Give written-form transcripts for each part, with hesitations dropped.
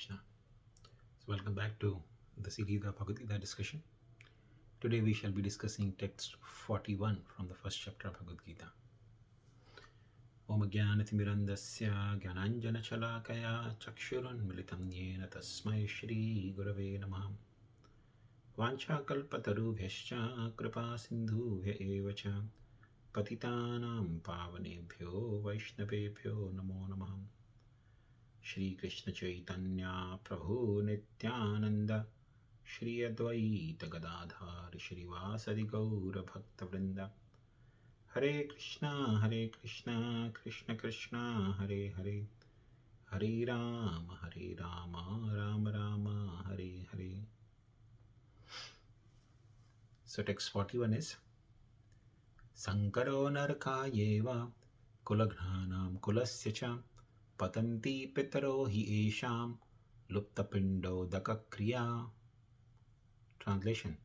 Krishna. So welcome back to the series of Bhagavad Gita discussion. Today we shall be discussing text 41 from the first chapter of Bhagavad Gita. Om Jnanathmirandasya Jnananjana-chalakaya Chakshurun Militam Yena Tasmai Shri Gurave Namaha Vanchakalpatarubhyascha Kripa Sindhubhya Evacha Patitanam Pavanebhyo Vaishnavebhyo Namo Namaha Shri Krishna Chaitanya Prabhu Nityananda Shri Advaita Gadadhar Shri Vasadi Gaura Bhakta Vrinda Hare Krishna Krishna Krishna Hare Hare Hare Rama Rama Rama Hare Hare. So text 41 is saṅkaro narakāyaiva kula-ghnānāṁ kulasya patanti pitaro eṣāṁ lupta-piṇḍodaka-kriyāḥ. Translation: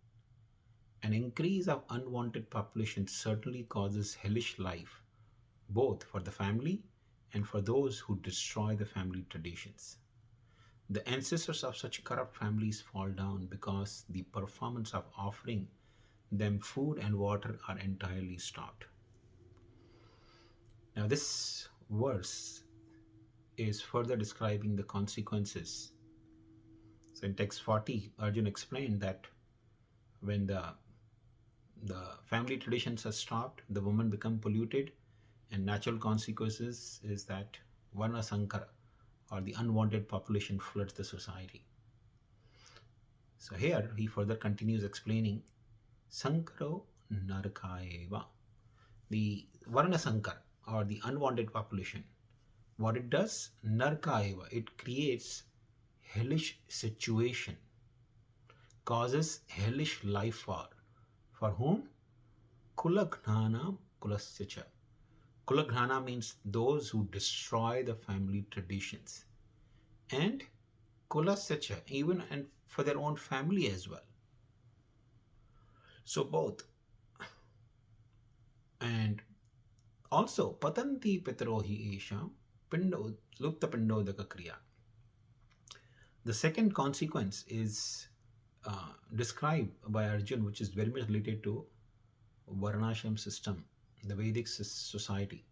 an increase of unwanted population certainly causes hellish life, both for the family and for those who destroy the family traditions. The ancestors of such corrupt families fall down because the performance of offering them food and water are entirely stopped. Now this verse is further describing the consequences. So in text 40, Arjuna explained that when the family traditions are stopped, the women become polluted, and natural consequences is that varna saṅkara, or the unwanted population, floods the society. So here he further continues explaining saṅkaro narakāyaiva, the varna saṅkara, or the unwanted population. What it does, narakāyaiva, it creates hellish situation, causes hellish life for whom? Kula-ghnānāṁ kulasya. Kula-ghnānāṁ means those who destroy the family traditions, and kulasya, even and for their own family as well. So both. And also patanti pitaro eṣāṁ lupta-piṇḍodaka-kriyāḥ. The second consequence is described by Arjuna, which is very much related to varnashram system, the Vedic society,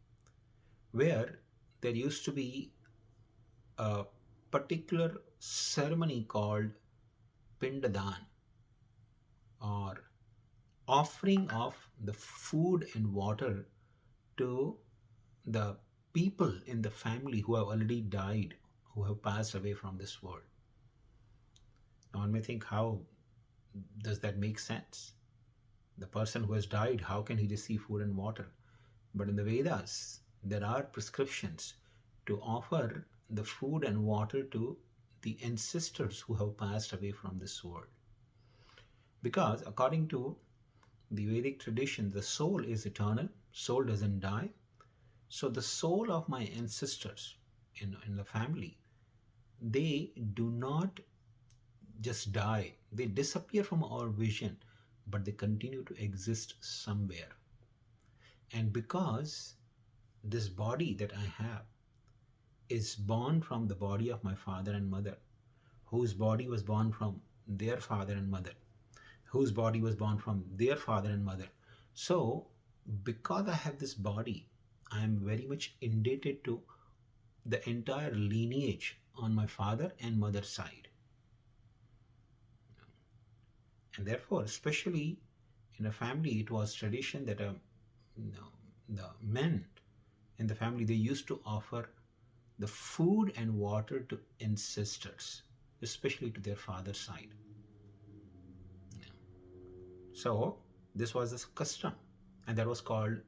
where there used to be a particular ceremony called piṇḍa, or offering of the food and water to the people in the family who have already died, who have passed away from this world. Now one may think, how does that make sense? The person who has died, how can he receive food and water? But in the Vedas, there are prescriptions to offer the food and water to the ancestors who have passed away from this world. Because according to the Vedic tradition, the soul is eternal, soul doesn't die. So the soul of my ancestors in the family, they do not just die, they disappear from our vision, but they continue to exist somewhere. And because this body that I have is born from the body of my father and mother, whose body was born from their father and mother, whose body was born from their father and mother. So because I have this body, I am very much indebted to the entire lineage on my father and mother's side. And therefore, especially in a family, it was tradition that the men in the family, they used to offer the food and water to ancestors, especially to their father's side. So this was a custom, and that was called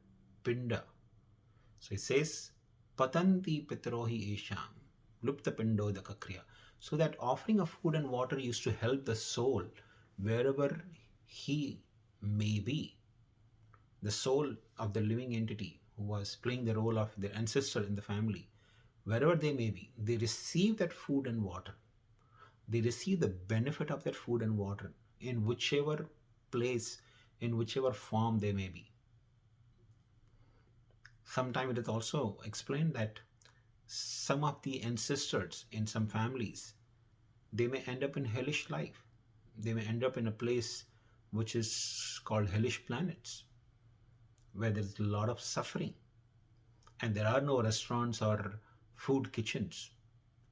piṇḍa. So it says patanti pitaro eṣāṁ lupta-piṇḍodaka-kriyāḥ. So that offering of food and water used to help the soul wherever he may be. The soul of the living entity who was playing the role of their ancestor in the family, wherever they may be, they receive that food and water. They receive the benefit of that food and water in whichever place, in whichever form they may be. Sometimes it is also explained that some of the ancestors in some families, they may end up in hellish life. They may end up in a place which is called hellish planets, where there's a lot of suffering, and there are no restaurants or food kitchens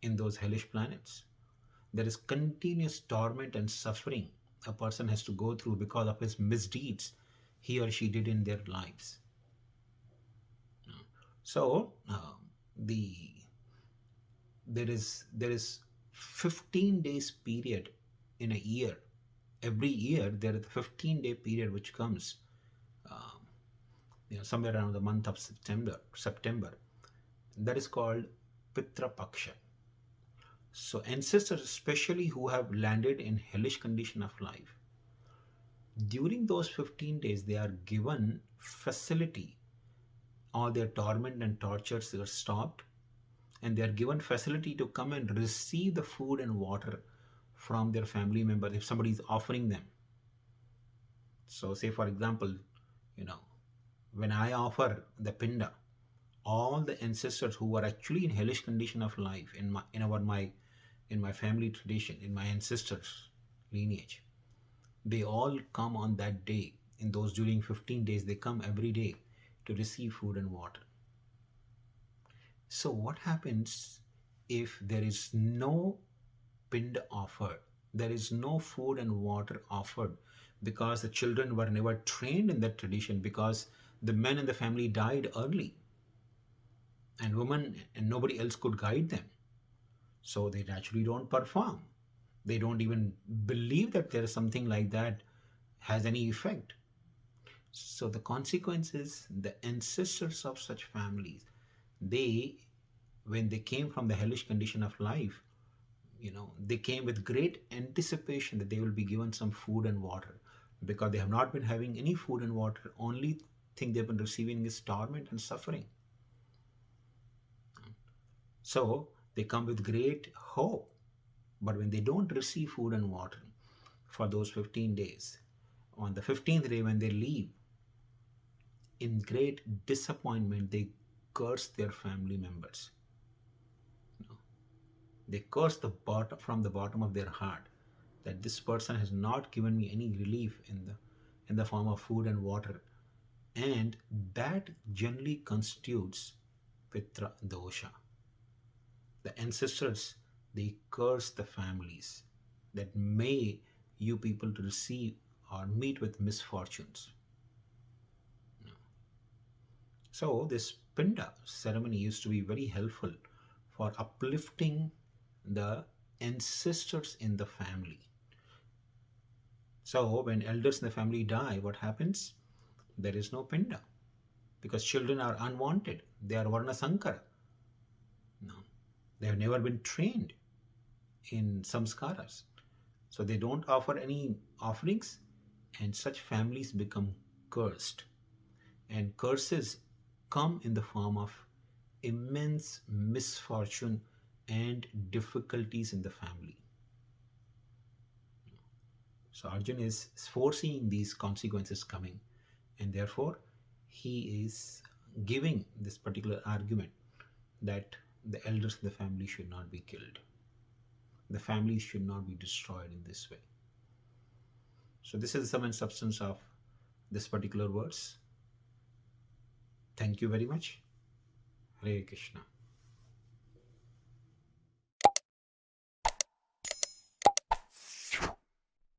in those hellish planets. There is continuous torment and suffering a person has to go through because of his misdeeds he or she did in their lives. So the there is 15 days period in a year. Every year there is a 15-day period which comes somewhere around the month of September. That is called Pitra Paksha. So ancestors, especially who have landed in hellish condition of life, during those 15 days they are given facility. All their torment and tortures are stopped, and they are given facility to come and receive the food and water from their family members if somebody is offering them. So say for example, when I offer the piṇḍa, all the ancestors who were actually in hellish condition of life in my family tradition, in my ancestors lineage, they all come on that day. In those during 15 days, they come every day to receive food and water. So what happens if there is no piṇḍa offered? There is no food and water offered because the children were never trained in that tradition, because the men in the family died early, and women and nobody else could guide them. So they naturally don't perform. They don't even believe that there is something like that has any effect. So the consequence is the ancestors of such families, when they came from the hellish condition of life, they came with great anticipation that they will be given some food and water, because they have not been having any food and water. Only thing they've been receiving is torment and suffering. So they come with great hope, but when they don't receive food and water for those 15 days, on the 15th day when they leave, in great disappointment, they curse their family members. They curse from the bottom of their heart that this person has not given me any relief in the form of food and water, and that generally constitutes pitra dosha. The ancestors, they curse the families that may you people to receive or meet with misfortunes. So this piṇḍa ceremony used to be very helpful for uplifting the ancestors in the family. So when elders in the family die, what happens? There is no piṇḍa, because children are unwanted. They are varna saṅkara. No, they have never been trained in samskaras. So they don't offer any offerings, and such families become cursed. And curses come in the form of immense misfortune and difficulties in the family. So Arjun is foreseeing these consequences coming, and therefore he is giving this particular argument that the elders in the family should not be killed. The families should not be destroyed in this way. So this is the sum and substance of this particular verse. Thank you very much. Hare Krishna.